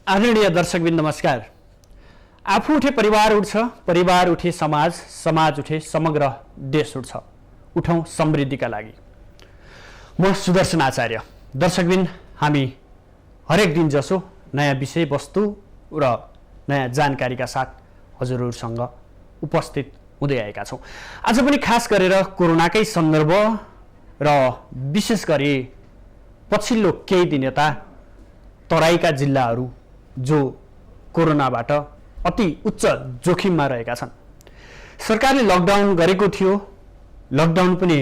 आदरणीय दर्शकबिन नमस्कार। आफू उठे परिवार उठ्छ, परिवार उठे समाज, समाज उठे समग्र देश उठ्छ। उठौं समृद्धिका लागि। म सुदर्शन आचार्य। दर्शकबिन, हामी हरेक दिन जसो नयाँ विषय वस्तु र नयाँ जानकारीका साथ हजुरहरूसँग उपस्थित हुँदै आएका छौँ। आज पनि खास गरेर कोरोनाकै सन्दर्भ र विशेष गरी पछिल्लो केही दिन यता तराईका जिल्लाहरू जो कोरोनाबाट अति उच्च जोखिममा रहेका छन्। सरकारले लकडाउन गरेको थियो, लकडाउन पनि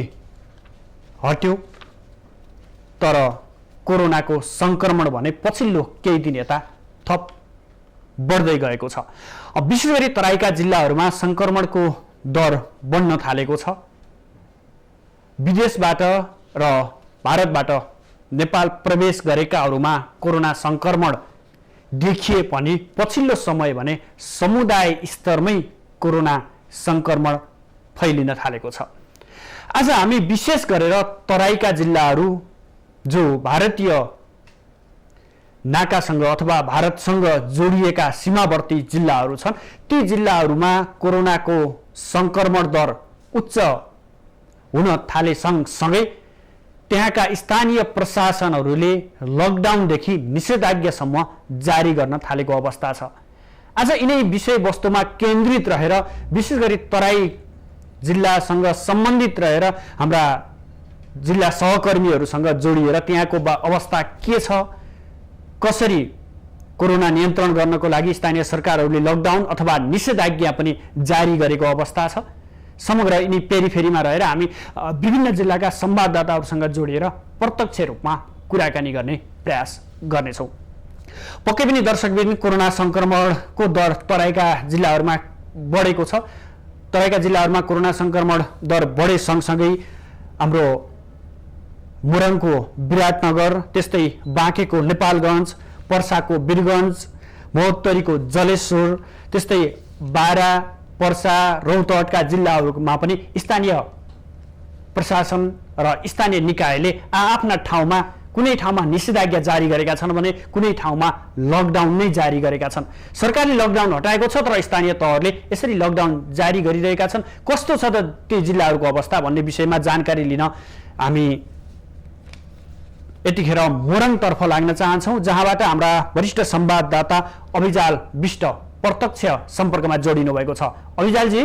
हट्यो, तर कोरोनाको संक्रमण भने पछिल्लो केही दिन यता थप बढ्दै गएको छ। विशेष गरी तराईका जिल्लाहरूमा संक्रमणको दर बढ्न थालेको छ। विदेशबाट र भारतबाट नेपाल प्रवेश गरेकाहरूमा कोरोना संक्रमण देखिए पनि पछिल्लो समय भने समुदाय स्तरमै कोरोना संक्रमण फैलिन थालेको छ। आज हामी विशेष गरेर तराईका जिल्लाहरू जो भारतीय नाकासँग अथवा भारतसँग जोडिएका सीमावर्ती जिल्लाहरू छन्, ती जिल्लाहरूमा कोरोनाको संक्रमण दर उच्च हुन थाले सँगसँगै त्यहाँका स्थानीय प्रशासनहरूले लकडाउनदेखि निषेधाज्ञासम्म जारी गर्न थालेको अवस्था छ। आज यिनै विषयवस्तुमा केन्द्रित रहेर विशेष गरी तराई जिल्लासँग सम्बन्धित रहेर हाम्रा जिल्ला सहकर्मीहरूसँग जोडिएर त्यहाँको अवस्था के छ, कसरी कोरोना नियन्त्रण गर्नको लागि स्थानीय सरकारहरूले लकडाउन अथवा निषेधाज्ञा पनि जारी गरेको अवस्था छ, समग्र यिनी पेरिफेरीमा रहेर हामी विभिन्न जिल्लाका संवाददाताहरूसँग जोडिएर प्रत्यक्ष रूपमा कुराकानी गर्ने प्रयास गर्नेछौँ। पक्कै पनि दर्शकबिन, कोरोना संक्रमणको दर तराईका जिल्लाहरूमा बढेको छ। तराईका जिल्लाहरूमा कोरोना संक्रमण दर बढे सँगसँगै हाम्रो मोरङको विराटनगर, त्यस्तै बाँकेको नेपालगञ्ज, पर्साको वीरगञ्ज, महोत्तरीको जलेश्वर, त्यस्तै बारा, पर्सा, रौतहटका जिल्लाहरूमा पनि स्थानीय प्रशासन र स्थानीय निकायले आफ्ना ठाउँमा कुनै ठाउँमा निषेधाज्ञा जारी गरेका छन् भने कुनै ठाउँमा लकडाउन नै जारी गरेका छन्। सरकारले लकडाउन हटाएको छ, तर स्थानीय तहहरूले यसरी लकडाउन जारी गरिरहेका छन्। कस्तो छ त ती जिल्लाहरूको अवस्था भन्ने विषयमा जानकारी लिन हामी यतिखेर मोरङतर्फ लाग्न चाहन्छौँ, जहाँबाट हाम्रा वरिष्ठ संवाददाता अभिजाल विष्ट प्रत्यक्ष सम्पर्कमा जोडिनु भएको छ। अभिजालजी।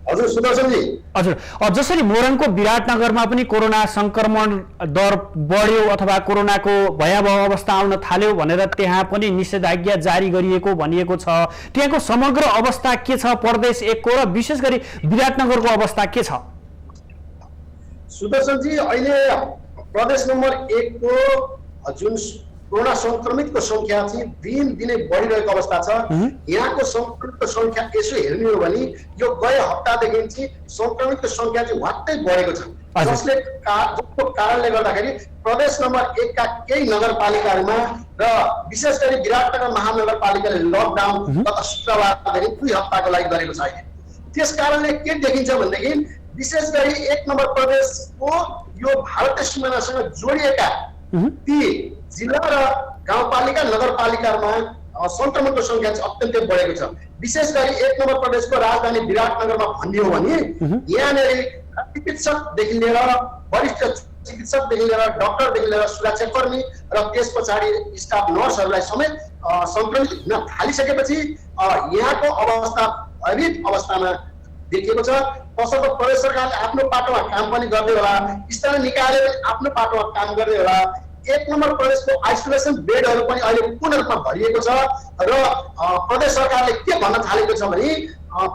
हजुर सुदर्शनजी। हजुर, जसरी मोरङको विराटनगरमा पनि कोरोना संक्रमण दर बढ्यो अथवा कोरोनाको भयावह अवस्था आउन थाल्यो भनेर त्यहाँ पनि निषेधाज्ञा जारी गरिएको भनिएको छ, त्यहाँको समग्र अवस्था के छ प्रदेश 1 को र विशेष गरी विराटनगरको अवस्था के छ? सुदर्शनजी, अहिले प्रदेश नम्बर 1 को जुन कोरोना संक्रमितको संख्या चाहिँ दिनदिनै बढिरहेको अवस्था छ। यहाँको संक्रमितको संख्या यसो हेर्ने हो भने यो गए हप्तादेखि चाहिँ संक्रमितको संख्या चाहिँ वात्तै बढेको छ, जसको कारणले गर्दाखेरि प्रदेश नम्बर 1 का केही नगरपालिकाहरूमा र विशेष गरी विराटनगर महानगरपालिकाले लकडाउन गत शुक्रबारदेखि 2 हप्ताको लागि गरेको छ। त्यस कारणले के देखिन्छ भनेदेखि विशेष गरी 1 नम्बर प्रदेशको यो भारतीय सिमानासँग जोडिएका ती जिल्ला र गाउँपालिका नगरपालिकामा संक्रमणको संख्या चाहिँ अत्यन्तै बढेको छ। विशेष गरी 1 नम्बर प्रदेशको राजधानी विराटनगरमा भन्ने हो भने यहाँनिर चिकित्सकदेखि लिएर वरिष्ठ चिकित्सकदेखि लिएर डाक्टरदेखि लिएर सुरक्षाकर्मी र त्यस पछाडि स्टाफ नर्सहरूलाई समेत संक्रमित हुन थालिसकेपछि यहाँको अवस्था भयभीत अवस्थामा देखिएको छ। तसर्थ प्रदेश सरकारले आफ्नो पाटोमा काम पनि गर्दै होला, स्थानीय निकायले पनि आफ्नो पाटोमा काम गर्दै होला। 1 नम्बर प्रदेशको आइसोलेसन बेडहरू पनि अहिले पूर्ण रूपमा भरिएको छ र प्रदेश सरकारले के भन्न थालेको छ भने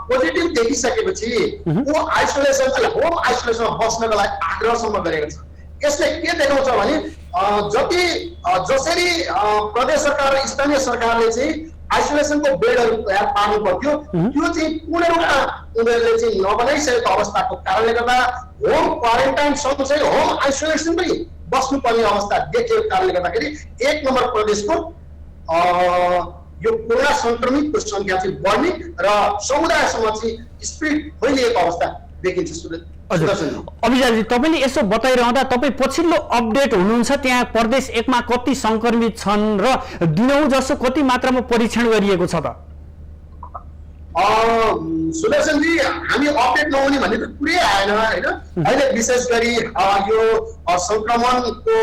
पोजिटिभ देखिसकेपछि वो आइसोलेसन चाहिँ होम आइसोलेसनमा बस्नको लागि आग्रहसम्म गरेको छ। यसले के देखाउँछ भने जसरी प्रदेश सरकार र स्थानीय सरकारले चाहिँ आइसोलेसनको बेडहरू तयार पार्नु पर्थ्यो, त्यो चाहिँ पूर्ण रूपमा उनीहरूले चाहिँ नबनाइसकेको अवस्थाको कारणले गर्दा होम क्वारेन्टाइन सँगसँगै होम आइसोलेसन पनि बस्नुपर्ने अवस्था देखिएको कारणले गर्दाखेरि 1 नम्बर प्रदेशको यो कोरोना संक्रमितको संख्या चाहिँ बढ्ने र समुदायसम्म चाहिँ स्प्रेड फैलिएको अवस्था देखिन्छ। अभिजालजी तपाईँले यसो बताइरहँदा तपाईँ पछिल्लो अपडेट हुनुहुन्छ त्यहाँ प्रदेश 1 मा कति संक्रमित छन् र दिनौँ जसो कति मात्रामा परीक्षण गरिएको छ त? सुदर्शनजी, हामी अपडेट नहुने भन्ने त कुरै आएन होइन। अहिले विशेष गरी यो संक्रमणको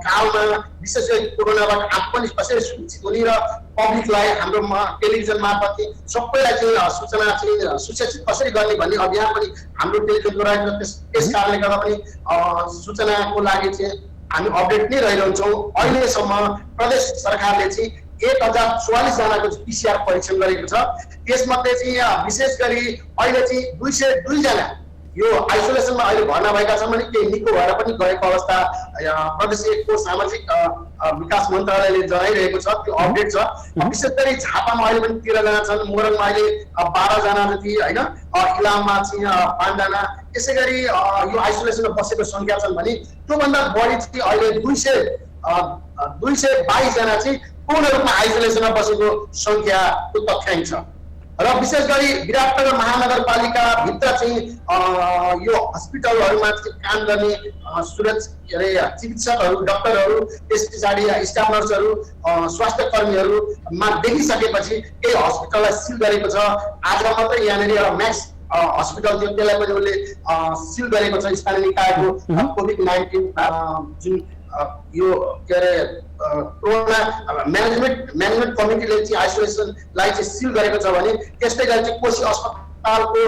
कालमा विशेष गरी कोरोनाबाट आफू पनि कसरी सुरक्षित हुने र पब्लिकलाई हाम्रो टेलिभिजन मार्फत सबैलाई चाहिँ सूचना चाहिँ सुशिक्षित कसरी गर्ने भन्ने अभियान पनि हाम्रो टेलिभिजनद्वारा त्यस कारणले गर्दा पनि सूचनाको लागि चाहिँ हामी अपडेट नै रहिरहन्छौँ। अहिलेसम्म प्रदेश सरकारले चाहिँ 1044 जनाको PCR परीक्षण गरेको छ। त्यसमध्ये चाहिँ विशेष गरी अहिले चाहिँ 202 जना यो आइसोलेसनमा अहिले भर्ना भएका छन् भने केही निको भएर पनि गएको अवस्था प्रदेश 1 को सामाजिक विकास मन्त्रालयले जनाइरहेको छ। त्यो अपडेट छ। विशेष गरी झापामा अहिले पनि 13 जना छन्, मोरङमा अहिले 12 जना जति होइन, इलाममा चाहिँ 5 जना। त्यसै गरी यो आइसोलेसनमा बसेको संख्या छन् भने त्योभन्दा बढी चाहिँ अहिले 222 जना चाहिँ पूर्ण रूपमा आइसोलेसनमा बसेको संख्याको तथ्याङ्क छ। र विशेष गरी विराटनगर महानगरपालिका भित्र चाहिँ यो हस्पिटलहरूमा चाहिँ काम गर्ने चिकित्सकहरू, डाक्टरहरू, त्यस पछाडि स्टाफ नर्सहरू, स्वास्थ्य कर्मीहरूमा देखिसकेपछि केही हस्पिटललाई सिल गरेको छ। आज मात्रै यहाँनिर एउटा म्याक्स हस्पिटल थियो, त्यसलाई पनि उसले सिल गरेको छ स्थानीय निकायको कोभिड-19 जुन यो के अरे कोरोना म्यानेजमेन्ट कमिटीले चाहिँ आइसोलेसनलाई चाहिँ सिल गरेको छ भने त्यस्तै गरी चाहिँ कोशी अस्पतालको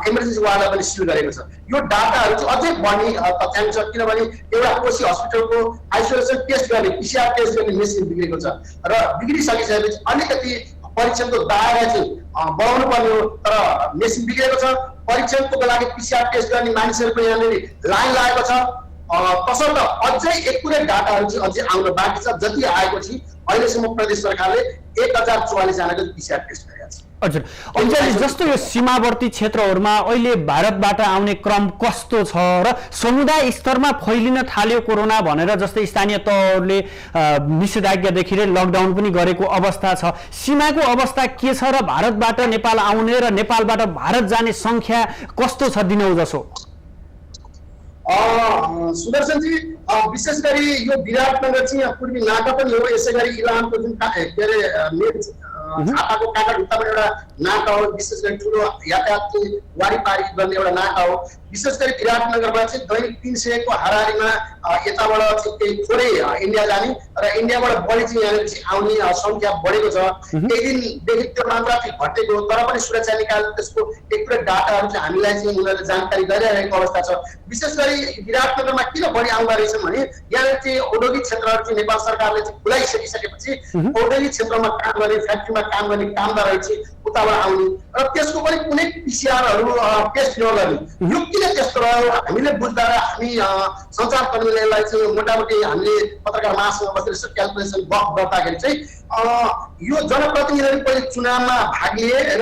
इमर्जेन्सी वार्डलाई पनि सिल गरेको छ। यो डाटाहरू चाहिँ अझै बढ्ने तथ्याङ्क छ, किनभने एउटा कोशी हस्पिटलको आइसोलेसन टेस्ट गर्ने PCR टेस्ट गर्ने मेसिन बिग्रेको छ र बिग्रिसकिसकेपछि अलिकति परीक्षणको दायरा चाहिँ बढाउनु पर्ने हो, तर मेसिन बिग्रेको छ। परीक्षणको लागि PCR टेस्ट गर्ने मानिसहरूको यहाँनिर लाइन लागेको छ। तसर्थ अझै एकुरेट डाटाहरू चाहिँ अझै आउन बाँकी छ। जति आएको छ अहिलेसम्म प्रदेश सरकारले 1044 जनाको PCR टेस्ट गरेको छ। हजुर, अभिजालजी, जस्तो यो सीमावर्ती क्षेत्रहरूमा अहिले भारतबाट आउने क्रम कस्तो छ र समुदाय स्तरमा फैलिन थाल्यो कोरोना भनेर जस्तै स्थानीय तहहरूले निषेधाज्ञादेखि लकडाउन पनि गरेको अवस्था छ, सीमाको अवस्था के छ र भारतबाट नेपाल आउने र नेपालबाट भारत जाने संख्या कस्तो छ दिनौ जसो? सुदर्शनजी, विशेष गरी यो विराटनगर चाहिँ पूर्वी नाका पनि हो। यसै गरी इलामको जुन के अरे झापाको काँटाढुक्कामा एउटा नाका हो। विशेष गरी ठुलो यातायात वारिपारी गर्ने एउटा नाका हो। विशेष गरी विराटनगरमा चाहिँ दैनिक 300 को हाराहारीमा यताबाट चाहिँ केही थोरै इन्डिया जाने र इन्डियाबाट बढी चाहिँ यहाँनिर चाहिँ आउने संख्या बढेको छ। केही दिनदेखि त्यो मात्रा चाहिँ घटेको, तर पनि सुरक्षा निकाय त्यसको एकुरेट डाटाहरू चाहिँ हामीलाई चाहिँ उनीहरूले जानकारी गराइरहेको अवस्था छ। विशेष गरी विराटनगरमा किन बढी आउँदा रहेछन् भने यहाँनिर चाहिँ औद्योगिक क्षेत्रहरू चाहिँ नेपाल सरकारले चाहिँ खुलाइसकिसकेपछि औद्योगिक क्षेत्रमा काम गर्ने, फ्याक्ट्रीमा काम गर्ने कामदारहरू चाहिँ उताबाट आउने र त्यसको पनि कुनै PCR टेस्ट नगर्ने। यो किन त्यस्तो रह्यो हामीले बुझ्दा हामी सञ्चारकर्मीलाई चाहिँ मोटामोटी हामीले पत्रकार महासंघमा बसेर यसो क्यालकुलेसन गर्दाखेरि चाहिँ यो जनप्रतिनिधिहरू पहिले चुनावमा भाग लिए र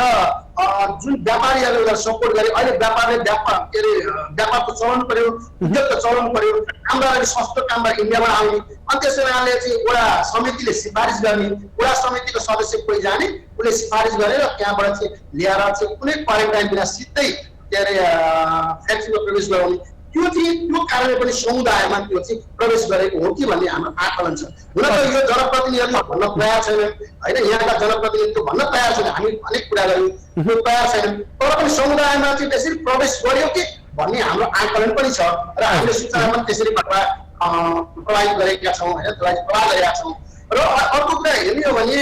जुन व्यापारीहरूलाई सपोर्ट गरे। अहिले व्यापारले व्यापारको चलाउनु पर्यो, उद्योगको चलाउनु पर्यो, कामदारहरू सस्तो कामदार इन्डियाबाट आउने। अनि त्यस कारणले चाहिँ वडा समितिले सिफारिस गर्ने, वडा समितिको सदस्य कोही जाने, उसले सिफारिस गरेर त्यहाँबाट चाहिँ ल्याएर चाहिँ कुनै क्वारेन्टाइन बिना सिधै के अरे फ्याक्ट्रीमा प्रवेश गराउने। त्यो चाहिँ त्यो कारणले पनि समुदायमा त्यो चाहिँ प्रवेश गरेको हो कि भन्ने हाम्रो आकलन छ। हुन त यो जनप्रतिनिधिहरूले भन्न तयार छैनन् होइन, यहाँका जनप्रतिनिधिले भन्न तयार छैन, हामी अनेक कुरा गर्यौँ, त्यो तयार छैनन्, तर पनि समुदायमा चाहिँ त्यसरी प्रवेश गर्यो कि भन्ने हाम्रो आकलन पनि छ र हामीले सूचना पनि त्यसरी प्रभावित गरेका छौँ होइन, त्यसलाई प्रभाव गरेका छौँ। र अर्को कुरा हेर्ने हो भने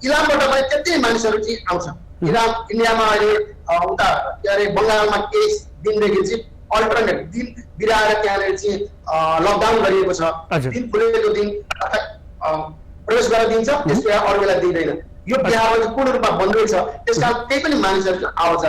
इलामबाट पनि त्यति मानिसहरू चाहिँ आउँछ। इलाम इन्डियामा अहिले उता के अरे बङ्गालमा केही दिनदेखि चाहिँ अल्टरनेट दिन बिराएर त्यहाँनिर चाहिँ लकडाउन गरिएको छ। दिन खुलेको दिन प्रवेश गरेर दिन्छ, त्यसको अरू बेला दिँदैन। यो बिहारमा चाहिँ पूर्ण रूपमा बन्दै छ, त्यसकारण त्यही पनि मानिसहरूको आवाज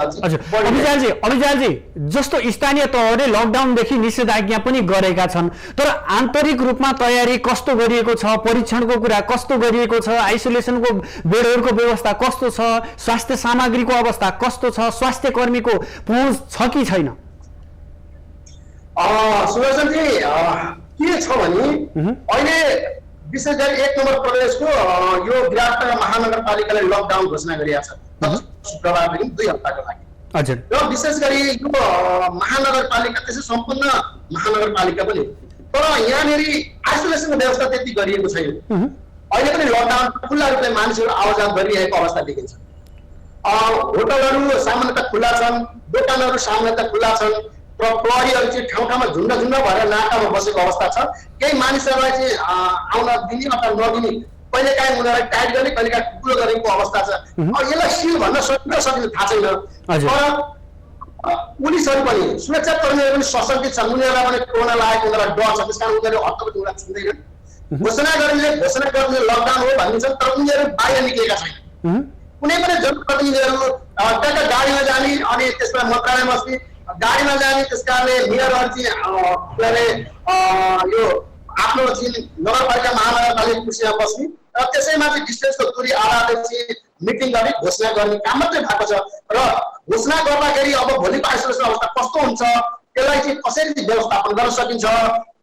अभिजालजी, जस्तो स्थानीय तहहरूले लकडाउनदेखि निषेधाज्ञा पनि गरेका छन्, तर आन्तरिक रूपमा तयारी कस्तो गरिएको छ, परीक्षणको कुरा कस्तो गरिएको छ, आइसोलेसनको बेडहरूको व्यवस्था कस्तो छ, स्वास्थ्य सामग्रीको अवस्था कस्तो छ, स्वास्थ्य कर्मीको पहुँच छ कि छैन? सुदर्शनजी, के छ भने अहिले विशेष गरी 1 नम्बर प्रदेशको यो विराटनगर महानगरपालिकाले लकडाउन घोषणा गरिएको छ शुक्रबारदेखि 2 हप्ताको लागि। हजुर र विशेष गरी यो महानगरपालिका त्यसै सम्पूर्ण महानगरपालिका पनि, तर यहाँनिर आइसोलेसनको व्यवस्था त्यति गरिएको छैन। अहिले पनि लकडाउन खुल्ला रूपले मानिसहरू आवाजात गरिरहेको अवस्था देखिन्छ। होटलहरू सामान्यतः खुल्ला छन्, दोकानहरू सामान्यतः खुल्ला छन्, र प्रहरीहरू चाहिँ ठाउँ ठाउँमा झुन्ड भएर नाकामा बसेको अवस्था छ। केही मानिसहरूलाई चाहिँ आउन दिने अथवा नदिने, कहिलेकाहीँ उनीहरूलाई टाइट गर्ने, कहिलेकाहीँ ठुलो गरेको अवस्था छ। यसलाई सिल भन्न सकिन्छ थाहा छैन। तर पुलिसहरू पनि, सुरक्षा कर्मीहरू पनि सशक्तित छन्। उनीहरूलाई पनि कोरोना लागेको उनीहरूलाई डर छ, त्यस कारण उनीहरू हतपत उनीहरूलाई छुँदैनन्। घोषणा गर्ने लकडाउन हो भनिन्छ, तर उनीहरू बाहिर निक्लेका छैनन्। कुनै पनि जनप्रतिनिधिहरू टक्क गाडीमा जाने अनि त्यसमा मन्त्रालयमा बस्ने, गाडीमा जाने, त्यस कारणले मेयरहरू चाहिँ यो आफ्नो चाहिँ नगरपालिका महानगरपालिका कुर्सीमा बस्ने र त्यसैमा चाहिँ डिस्टेन्सको दूरी आधारले चाहिँ मिटिङ गर्ने, घोषणा गर्ने काम मात्रै भएको छ। र घोषणा गर्दाखेरि अब भोलिको आइसोलेसन अवस्था कस्तो हुन्छ, त्यसलाई चाहिँ कसरी व्यवस्थापन गर्न सकिन्छ,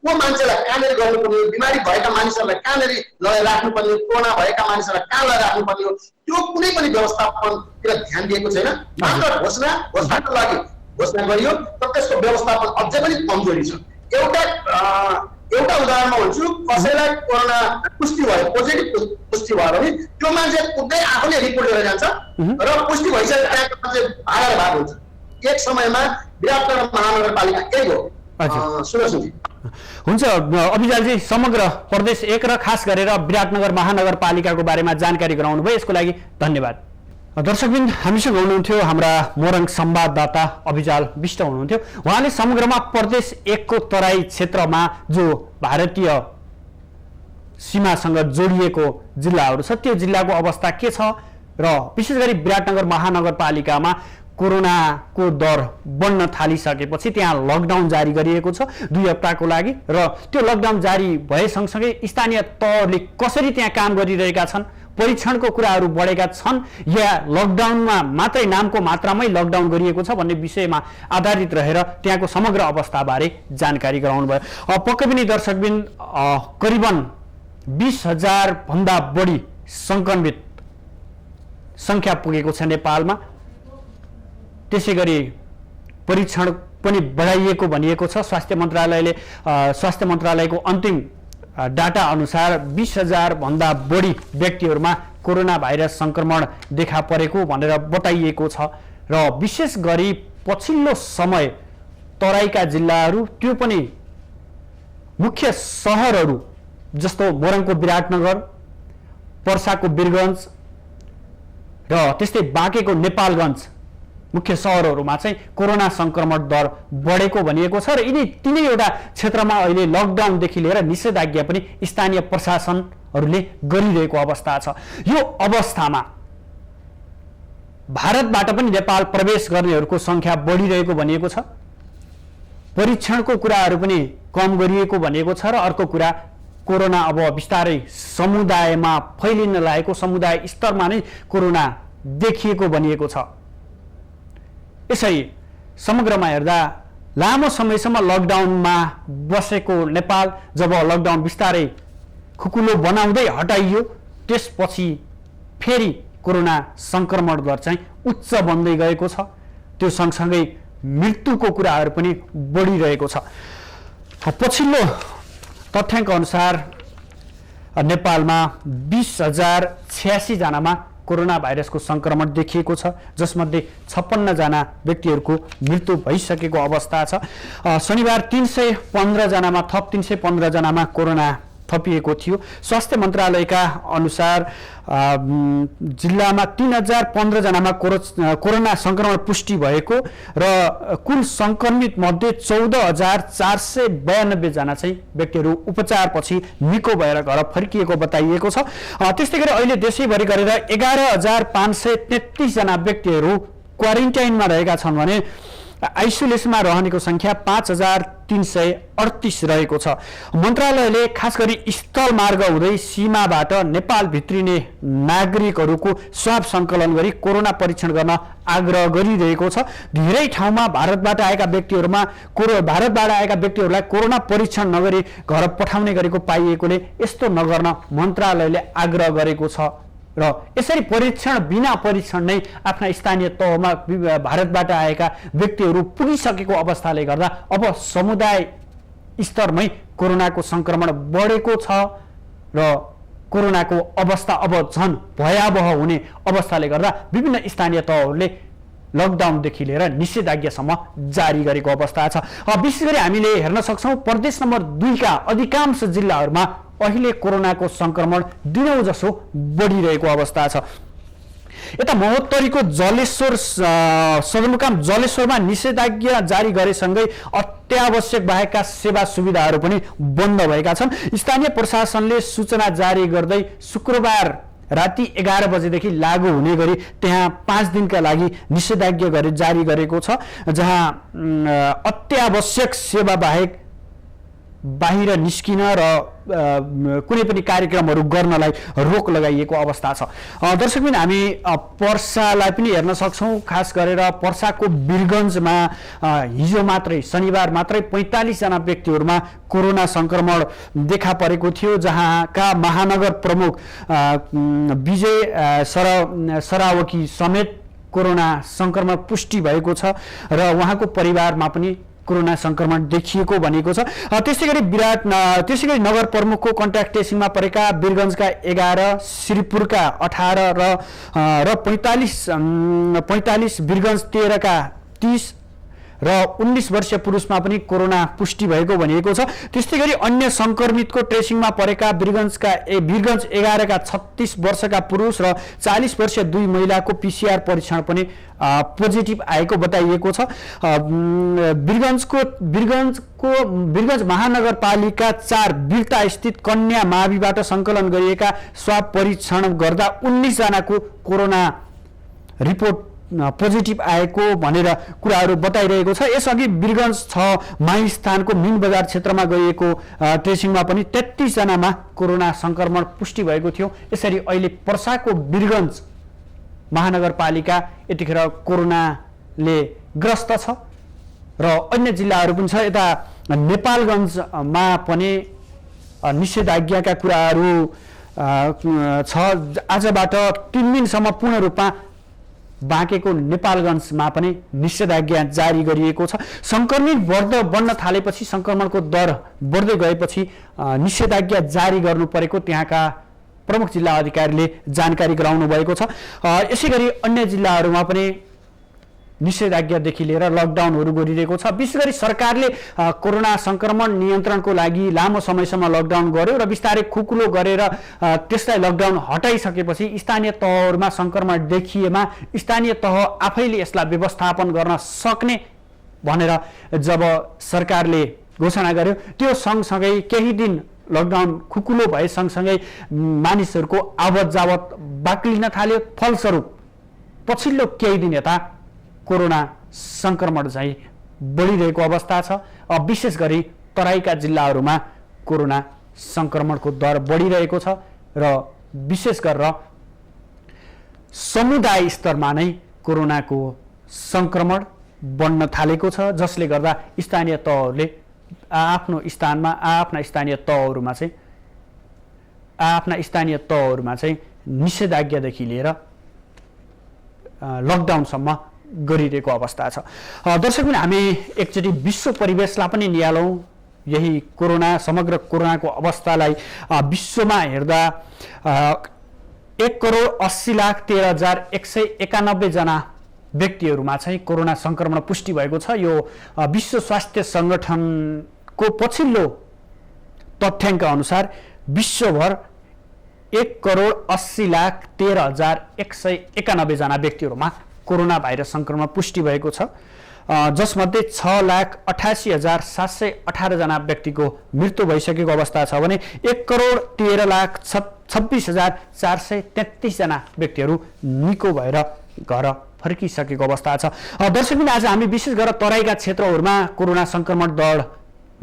को मान्छेलाई कहाँनिर गर्नुपर्ने, बिमारी भएका मानिसहरूलाई कहाँनिर लगेर राख्नुपर्ने, कोरोना भएका मानिसहरूलाई कहाँ लगेर राख्नुपर्ने हो, त्यो कुनै पनि व्यवस्थापनतिर ध्यान दिएको छैन। मात्र घोषणाको लागि घोषणा गरियो, तर त्यसको व्यवस्थापन अझै पनि कमजोरी छ। एउटा उदाहरणमा भन्छु, कसैलाई कोरोना पुष्टि भयो, पोजिटिभ पुष्टि भयो भने त्यो मान्छे खुदै आफूले रिपोर्ट गरेर जान्छ र पुष्टि भइसकेको त्यहाँको मान्छे भागेर भाग हुन्छ। एक समयमा विराटनगर महानगरपालिका यही हो। सुन्नुहोस् हुन्छ अभिजालजी, समग्र प्रदेश 1 र खास गरेर विराटनगर महानगरपालिकाको बारेमा जानकारी गराउनु भयो, यसको लागि धन्यवाद। दर्शकबिन, हामीसँग हुनुहुन्थ्यो हाम्रा मोरङ संवाददाता अभिजाल विष्ट हुनुहुन्थ्यो। उहाँले समग्रमा प्रदेश 1 को तराई क्षेत्रमा जो भारतीय सीमासँग जोडिएको जिल्लाहरू छ त्यो जिल्लाको अवस्था के छ र विशेष गरी विराटनगर महानगरपालिकामा कोरोनाको दर बढ्न थालिसकेपछि त्यहाँ लकडाउन जारी गरिएको छ 2 हप्ताको लागि, र त्यो लकडाउन जारी भए सँगसँगै स्थानीय तहले कसरी त्यहाँ काम गरिरहेका छन्, परीक्षणको कुराहरू बढेका छन् या लकडाउनमा मात्रै नामको मात्रामै लकडाउन गरिएको छ भन्ने विषयमा आधारित रहेर त्यहाँको समग्र अवस्थाबारे जानकारी गराउनु भयो। पक्कै पनि दर्शकबिन, करिबन 20,000 भन्दा बढी संक्रमित संख्या पुगेको छ नेपालमा। त्यसै गरी परीक्षण पनि बढाइएको भनिएको छ। स्वास्थ्य मन्त्रालयको अन्तिम डाटा अनुसार 20,000 भन्दा बढी व्यक्तिहरूमा कोरोना भाइरस संक्रमण देखा परेको भनेर बताइएको छ। र विशेष गरी पछिल्लो समय तराईका जिल्लाहरू, त्यो पनि मुख्य सहरहरू जस्तो मोरङको विराटनगर, पर्साको वीरगञ्ज र त्यस्तै बाँकेको नेपालगञ्ज मुख्य सहरहरूमा चाहिँ कोरोना संक्रमण दर बढेको भनिएको छ। र यिनी तिनैवटा क्षेत्रमा अहिले लकडाउनदेखि लिएर निषेधाज्ञा पनि स्थानीय प्रशासनहरूले गरिरहेको अवस्था छ। यो अवस्थामा भारतबाट पनि नेपाल प्रवेश गर्नेहरूको संख्या बढिरहेको भनिएको छ। परीक्षणको कुराहरू पनि कम गरिएको भनिएको छ। र अर्को कुरा, कोरोना अब बिस्तारै समुदायमा फैलिन लागेको, समुदाय स्तरमा नै कोरोना देखिएको भनिएको छ। यसै समग्रमा हेर्दा लामो समयसम्म लकडाउनमा बसेको नेपाल जब लकडाउन बिस्तारै खुकुलो बनाउँदै हटाइयो, त्यसपछि फेरि कोरोना संक्रमण दर चाहिँ उच्च बन्दै गएको छ। त्यो सँगसँगै मृत्युको कुराहरू पनि बढिरहेको छ। पछिल्लो तथ्याङ्क अनुसार नेपालमा 20,086 जनामा कोरोना भाइरसको संक्रमण देखिएको छ, जसमध्ये 56 जना व्यक्तिहरूको मृत्यु भइसकेको अवस्था छ। शनिबार 315 जनामा थप 315 जनामा कोरोना थपिएको थियो। स्वास्थ्य मन्त्रालयका अनुसार जिल्लामा 3015 जनामा कोरोना संक्रमण पुष्टि भएको र कुल संक्रमित मध्ये 14,492 जना चाहिँ व्यक्तिहरू उपचारपछि निको भएर घर फर्किएको बताइएको छ। त्यस्तै गरी अहिले देशैभरि गरेर 11,533 जना व्यक्तिहरू क्वारेन्टाइनमा रहेका छन् भने आइसोलेसनमा रहनेको संख्या 5,338 रहेको छ। मन्त्रालयले खास गरी स्थल मार्ग हुँदै सीमाबाट नेपाल भित्रिने नागरिकहरूको स्वाब सङ्कलन गरी कोरोना परीक्षण गर्न आग्रह गरिरहेको छ। धेरै ठाउँमा भारतबाट आएका व्यक्तिहरूलाई कोरोना परीक्षण नगरी घर पठाउने गरेको पाइएकोले यस्तो नगर्न मन्त्रालयले आग्रह गरेको छ र यसरी परीक्षण बिना परीक्षण नै आफ्ना स्थानीय तहमा भारतबाट आएका व्यक्तिहरू पुगिसकेको अवस्थाले गर्दा अब समुदाय स्तरमै कोरोनाको संक्रमण बढेको छ र कोरोनाको अवस्था अब झन् भयावह हुने अवस्थाले गर्दा विभिन्न स्थानीय तहहरूले लकडाउनदेखि लिएर निषेधाज्ञासम्म जारी गरेको अवस्था छ। विशेष गरी हामीले हेर्न सक्छौँ प्रदेश नम्बर 2 का अधिकांश जिल्लाहरूमा अहिले कोरोनाको संक्रमण दिनौं जसो बढिरहेको अवस्था छ। यता महोत्तरीको जलेश्वर सदरमुकाम जलेश्वरमा निषेधाज्ञा जारी गरेसँगै अत्यावश्यक बाहेकका सेवा सुविधाहरू पनि बन्द भएका छन्। स्थानीय प्रशासनले सूचना जारी गर्दै शुक्रबार राति 11 बजेदेखि लागू हुने गरी त्यहाँ 5 दिनका लागि निषेधाज्ञा जारी गरेको छ, जहाँ अत्यावश्यक सेवा बाहेक बाहिर निस्किन र कुनै पनि कार्यक्रमहरू गर्नलाई रोक लगाइएको अवस्था छ। दर्शकबिन हामी पर्सालाई पनि हेर्न सक्छौँ। खास गरेर पर्साको वीरगञ्जमा हिजो मात्रै शनिबार मात्रै 45 जना व्यक्तिहरूमा कोरोना संक्रमण देखा परेको थियो, जहाँका महानगर प्रमुख विजय सरावकी समेत कोरोना संक्रमण पुष्टि भएको छ र उहाँको परिवारमा पनि कोरोना संक्रमण देखिएको भनेको छ। त्यसै गरी नगर प्रमुखको कन्ट्याक्ट ट्रेसिङमा परेका वीरगञ्जका 11, श्रीपुरका 18 र 45 वीरगञ्ज 13 का 30 र 19 वर्षीय पुरुषमा पनि कोरोना पुष्टि भएको भनिएको छ। त्यस्तै गरी अन्य संक्रमितको ट्रेसिङमा परेका वीरगञ्ज 11 का 36 वर्षका पुरुष र 40 वर्षीय 2 महिलाको PCR परीक्षण पनि पोजिटिभ आएको बताइएको छ। वीरगञ्ज महानगरपालिका 4 बिर्ता स्थित कन्या माविबाट सङ्कलन गरिएका स्वाब परीक्षण गर्दा 19 जनाको कोरोना रिपोर्ट पोजिटिभ आएको भनेर कुराहरू बताइरहेको छ। यसअघि वीरगञ्ज 6 माई स्थानको मिन बजार क्षेत्रमा गरिएको ट्रेसिङमा पनि 33 जनामा कोरोना संक्रमण पुष्टि भएको थियो। यसरी अहिले पर्साको वीरगञ्ज महानगरपालिका यतिखेर कोरोनाले ग्रस्त छ र अन्य जिल्लाहरू पनि छ। यता नेपालगञ्जमा पनि निषेधाज्ञाका कुराहरू छ। आजबाट 3 दिनसम्म पूर्ण रूपमा बाँकेको नेपालगञ्जमा पनि निषेधाज्ञा जारी गरिएको छ। संक्रमित बढ्न थालेपछि संक्रमणको दर बढ्दै गएपछि निषेधाज्ञा जारी गर्नु परेको त्यहाँका प्रमुख जिल्ला अधिकारीले जानकारी गराउनु भएको छ। यसै गरी अन्य जिल्लाहरूमा पनि निषेधाज्ञादेखि लिएर लकडाउनहरू गरिरहेको छ। विशेष गरी सरकारले कोरोना संक्रमण नियन्त्रणको लागि लामो समयसम्म लकडाउन गर्यो र बिस्तारै खुकुलो गरेर त्यसलाई लकडाउन हटाइसकेपछि स्थानीय तहहरूमा संक्रमण देखिएमा स्थानीय तह आफैले यसलाई व्यवस्थापन गर्न सक्ने भनेर जब सरकारले घोषणा गर्यो, त्यो सँगसँगै केही दिन लकडाउन खुकुलो भए सँगसँगै मानिसहरूको आवत जावत बाक्लिन थाल्यो। फलस्वरूप पछिल्लो केही दिन यता कोरोना संक्रमण चाहिँ बढिरहेको अवस्था छ। विशेष गरी तराईका जिल्लाहरूमा कोरोना संक्रमणको दर बढिरहेको छ र विशेष गरेर समुदाय स्तरमा नै कोरोनाको संक्रमण बढ्न थालेको छ, जसले गर्दा स्थानीय तहहरूले आफ्ना स्थानीय तहहरूमा चाहिँ निषेधाज्ञादेखि लिएर लकडाउनसम्म गरिरहेको अवस्था छ। दर्शकबिन हामी एकचोटि विश्व परिवेशलाई पनि निहालौँ। यही समग्र कोरोनाको अवस्थालाई विश्वमा हेर्दा 1,80,13,191 जना व्यक्तिहरूमा चाहिँ कोरोना संक्रमण पुष्टि भएको छ। यो विश्व स्वास्थ्य संगठनको पछिल्लो तथ्याङ्क अनुसार विश्वभर 1,80,13,191 जना व्यक्तिहरूमा कोरोना भाइरस संक्रमण पुष्टि भएको छ, जसमध्ये 6,88,718 जना व्यक्तिको मृत्यु भइसकेको अवस्था छ भने 1,13,26,433 जना व्यक्तिहरू निको भएर घर फर्किसकेको अवस्था छ। दर्शकबिन आज हामी विशेष गरेर तराईका क्षेत्रहरूमा कोरोना संक्रमण दर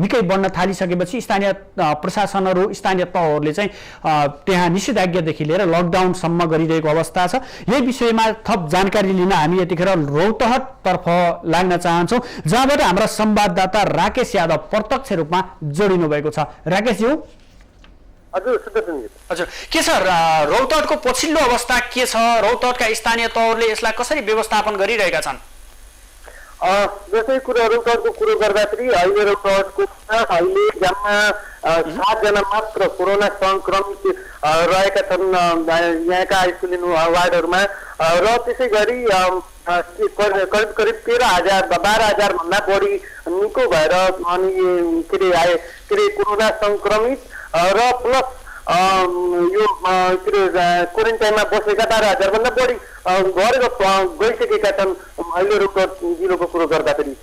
निकै बढ्न थालिसकेपछि स्थानीय प्रशासनहरू स्थानीय तहहरूले चाहिँ त्यहाँ निषेधाज्ञादेखि लिएर लकडाउनसम्म गरिरहेको अवस्था छ। यही विषयमा थप जानकारी लिन हामी यतिखेर रौतहटतर्फ लाग्न चाहन्छौँ, जहाँबाट हाम्रा संवाददाता राकेश यादव प्रत्यक्ष रूपमा जोडिनु भएको छ। राकेशज्यू, हजुर सुदर्शन हजुर के छ रौतहटको पछिल्लो अवस्था के छ? रौतहटका स्थानीय तहहरूले यसलाई कसरी व्यवस्थापन गरिरहेका छन्? जस्तै रौतहटको कुरो गर्दाखेरि अहिले रौतहटको अहिले जम्मा 7 जना मात्र कोरोना संक्रमित रहेका छन् यहाँका स्कुलिङ वार्डहरूमा र त्यसै गरी करिब 13,000 12,000 भन्दा बढी निको भएर अनि कोरोना संक्रमित र प्लस यो क्वारेन्टाइनमा बसेका 12,000 भन्दा बढी गरेर गइसकेका छन् अहिले रौतहट जिल्लाको कुरो गर्दाखेरि।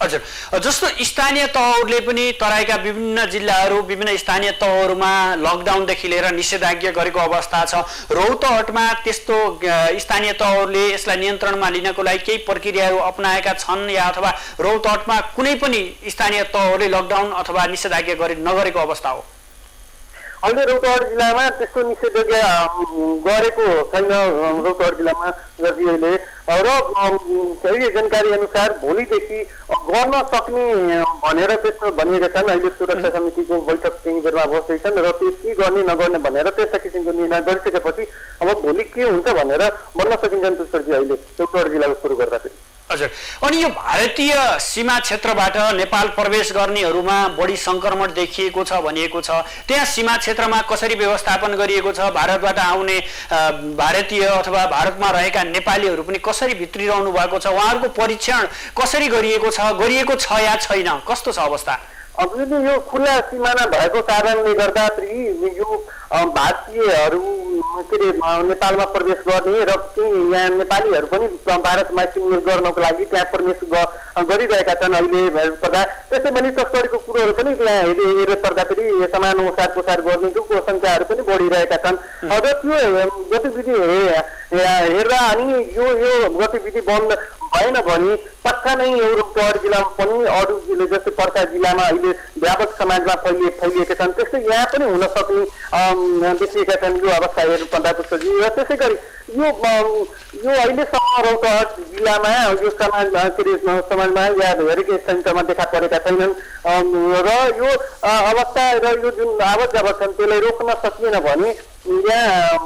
हजुर जस्तो स्थानीय तहहरूले पनि तराईका विभिन्न जिल्लाहरू विभिन्न स्थानीय तहहरूमा लकडाउनदेखि लिएर निषेधाज्ञा गरेको अवस्था छ। रौतहटमा त्यस्तो स्थानीय तहहरूले यसलाई नियन्त्रणमा लिनको लागि केही प्रक्रियाहरू अपनाएका छन् या अथवा रौतहटमा कुनै पनि स्थानीय तहहरूले लकडाउन अथवा निषेधाज्ञा नगरेको अवस्था हो? अहिले रौतहट जिल्लामा त्यस्तो निषेधाज्ञा गरेको छैन रौतहट जिल्लामा अहिले र सही जानकारी अनुसार भोलिदेखि गर्न सक्ने भनेर त्यस्तो भनिएका छन्। अहिले सुरक्षा समितिको बैठक केही बेरमा बस्दैछन् र त्यो के गर्ने नगर्ने भनेर त्यस्ता किसिमको निर्णय गरिसकेपछि अब भोलि के हुन्छ भनेर भन्न सकिन्छन् तुषारजी अहिले रौतहट जिल्लाको सुरु गर्दाखेरि। हजुर अनि यो भारतीय सीमा क्षेत्रबाट नेपाल प्रवेश गर्नेहरूमा बढी संक्रमण देखिएको छ भनिएको छ, त्यहाँ सीमा क्षेत्रमा कसरी व्यवस्थापन गरिएको छ? भारतबाट आउने भारतीय अथवा भारतमा रहेका नेपालीहरू पनि कसरी भित्रिरहनु भएको छ? उहाँहरूको परीक्षण कसरी गरिएको छ या छैन? कस्तो छ अवस्था? अब यो खुला सिमाना भएको कारणले गर्दाखेरि यो भारतीयहरू नेपालमा प्रवेश गर्ने र यहाँ नेपालीहरू पनि भारतमा किनमेल गर्नको लागि त्यहाँ प्रवेश गरिरहेका छन् अहिले पर्दा। त्यसै पनि तस्करीको कुरोहरू पनि त्यहाँ हेरेर पर्दाखेरि सामान ओसार पोसार गर्नेको सङ्ख्याहरू पनि बढिरहेका छन्। र त्यो गतिविधि हेर्दा अनि यो गतिविधि बन्द भएन भने पक्का नै यो रौतहट जिल्लामा पनि अरू जिल्ला जस्तै पर्सा जिल्लामा अहिले व्यापक समाजमा फैलिएका छन् त्यस्तै यहाँ पनि हुन सक्ने देखिएका छन् यो अवस्था हेर्नुपर्दा पुष्पजी। र त्यसै गरी यो अहिलेसम्म रौतहट जिल्लामा यो समाजमा या धेरैकै सेन्टरमा देखा परेका छैनन् र यो अवस्था र यो जुन आवत जावत छन् त्यसलाई रोक्न सकिएन भने यहाँ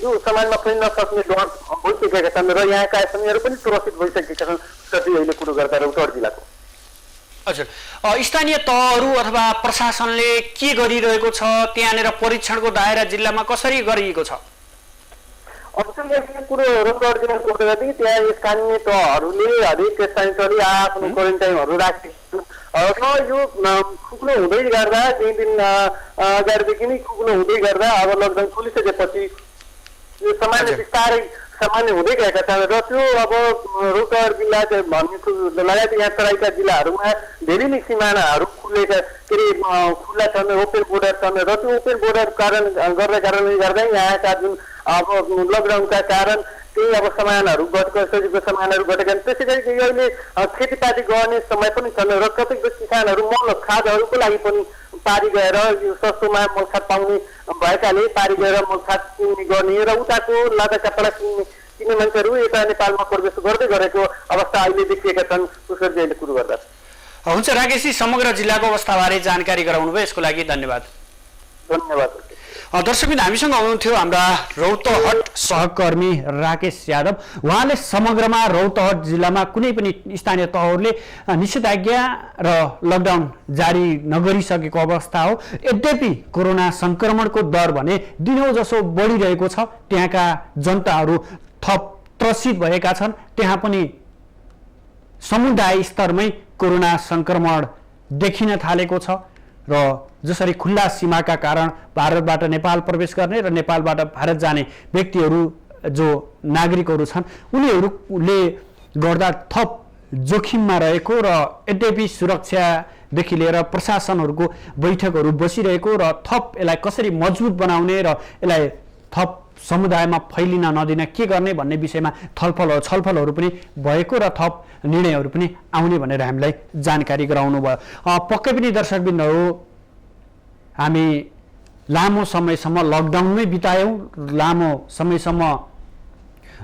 यो समाजमा फैल्न सक्ने डर भइसकेका छन् र यहाँका एसएमईहरू पनि सुरक्षित भइसकेका छन् अहिले कुरो गर्दा रौतहट जिल्लाको। हजुर स्थानीय तहहरू अथवा प्रशासनले के गरिरहेको छ? त्यहाँनिर परीक्षणको दायरा जिल्लामा कसरी गरिएको छ? कुरो रौतहट जिल्लाको कुरा गर्दाखेरि त्यहाँ स्थानीय तहहरूले हरेक स्थानीय तहले आफ्नो क्वारेन्टाइनहरू राखेको र यो खुक्लो हुँदै गर्दा केही दिन अगाडिदेखि नै खुक्लो हुँदै गर्दा अब लकडाउन खोलिसकेपछि यो सामान्य बिस्तारै सामान्य हुँदै गएका छन् र त्यो अब रौतहट जिल्ला भन्ने लगायत यहाँ तराईका जिल्लाहरूमा धेरै नै सिमानाहरू खुलेका खुल्ला छन्, ओपन बोर्डर छन् र त्यो ओपन बोर्डर कारणले गर्दा यहाँका जुन अब लकडाउनका कारण केही अब सामानहरू सजिलो सामानहरू घटेका छन्। त्यसै गरी अहिले खेतीपाती गर्ने समय पनि छन् र कतिपय किसानहरू मल खादहरूको लागि पनि पारी गएर यो सस्तोमा मल खाद पाउने भएकाले पारी गएर मल खाद किन्ने गर्ने र उताको लादा कपडा किन्ने मान्छेहरू यता नेपालमा प्रवेश गर्दै गरेको अवस्था अहिले देखिएका छन्। तुषारजी अहिले कुरो गर्दा हुन्छ राकेशजी, समग्र जिल्लाको अवस्थाबारे जानकारी गराउनु भयो, यसको लागि धन्यवाद। धन्यवाद। दर्शकबिन हामीसँग हुनुहुन्थ्यो हाम्रा रौतहट सहकर्मी राकेश यादव। उहाँले समग्रमा रौतहट जिल्लामा कुनै पनि स्थानीय तहहरूले निषेधाज्ञा र लकडाउन जारी नगरिसकेको अवस्था हो। यद्यपि कोरोना संक्रमणको दर भने दिनौ जसो बढिरहेको छ। त्यहाँका जनताहरू थप त्रसित भएका छन्। त्यहाँ पनि समुदाय स्तरमै कोरोना संक्रमण देखिन थालेको छ र जसरी खुल्ला सीमाका कारण भारतबाट नेपाल प्रवेश गर्ने र नेपालबाट भारत जाने व्यक्तिहरू जो नागरिकहरू छन् उनीहरूले गर्दा थप जोखिममा रहेको र यद्यपि सुरक्षादेखि लिएर प्रशासनहरूको बैठकहरू बसिरहेको र थप यसलाई कसरी मजबुत बनाउने र यसलाई थप समुदायमा फैलिन नदिन के गर्ने भन्ने विषयमा छलफलहरू पनि भएको र थप निर्णयहरू पनि आउने भनेर हामीलाई जानकारी गराउनु भयो। पक्कै पनि दर्शकबिन्दहरू हामी लामो समयसम्म लकडाउनमै बितायौँ। लामो समयसम्म